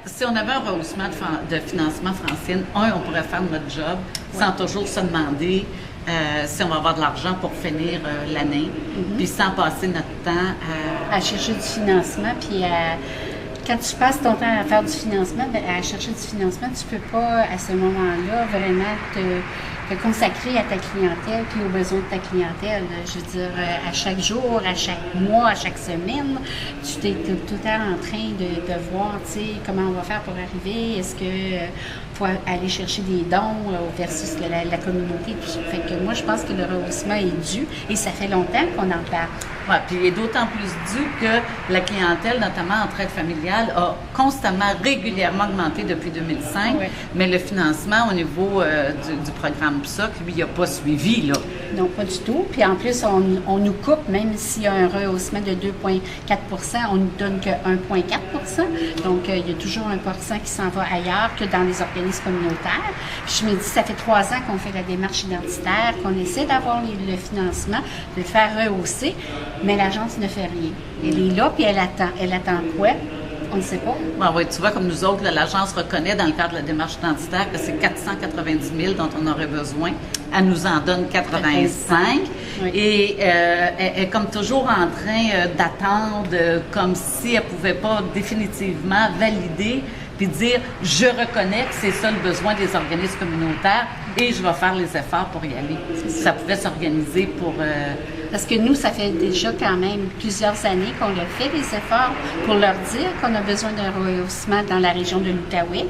si on avait un rehaussement de financement, Francine, on pourrait faire notre job sans toujours se demander si on va avoir de l'argent pour finir l'année, puis sans passer notre temps à chercher du financement, puis quand tu passes ton temps à faire du financement, à chercher du financement, tu peux pas, à ce moment-là, vraiment te consacrer à ta clientèle puis aux besoins de ta clientèle. Je veux dire, à chaque jour, à chaque mois, à chaque semaine, tu es tout le temps en train de voir, tu sais, comment on va faire pour arriver. Est-ce que faut aller chercher des dons versus la communauté. Tout ça. Fait que moi, je pense que le rehaussement est dû et ça fait longtemps qu'on en parle. Oui, puis il est d'autant plus dû que la clientèle, notamment en traite familiale, a constamment, régulièrement augmenté depuis 2005, mais le financement au niveau du programme PSOC, lui, il n'a pas suivi, là. Non, pas du tout. Puis en plus, on nous coupe, même s'il y a un rehaussement de 2,4 on ne nous donne que 1,4 Donc, il y a toujours 1 qui s'en va ailleurs que dans les organismes communautaires. Puis je me dis, ça fait 3 ans qu'on fait la démarche identitaire, qu'on essaie d'avoir le financement, de le faire rehausser, mais l'agence ne fait rien. Elle est là, puis elle attend. Elle attend quoi? On ne sait pas. Oui, tu vois, comme nous autres, l'agence reconnaît dans le cadre de la démarche identitaire que c'est 490 000 dont on aurait besoin. Elle nous en donne 85. Oui. Et elle est comme toujours en train d'attendre, comme si elle ne pouvait pas définitivement valider puis dire « je reconnais que c'est ça le besoin des organismes communautaires et je vais faire les efforts pour y aller ». Ça pouvait s'organiser pour... Parce que nous, ça fait déjà quand même plusieurs années qu'on a fait des efforts pour leur dire qu'on a besoin d'un rehaussement dans la région de l'Outaouais,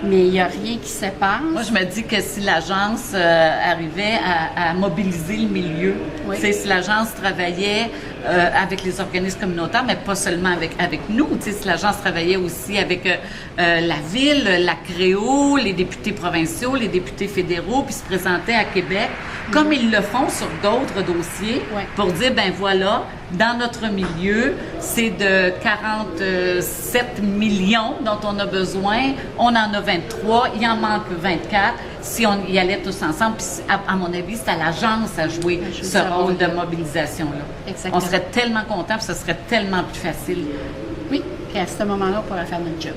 mais il n'y a rien qui se passe. Moi, je me dis que si l'agence arrivait à mobiliser le milieu, si l'agence travaillait avec les organismes communautaires, mais pas seulement avec nous, si l'agence travaillait aussi avec la ville, la CREO, les députés provinciaux, les députés fédéraux, puis se présentait à Québec, comme ils le font sur d'autres dossiers, pour dire, ben voilà, dans notre milieu, c'est de 47 millions dont on a besoin, on en a 23, il en manque 24, si on y allait tous ensemble, puis à mon avis, c'est à l'agence à jouer ce rôle de mobilisation-là. Exactement. On serait tellement contents, puis ce serait tellement plus facile. Oui, puis à ce moment-là, on pourrait faire notre job.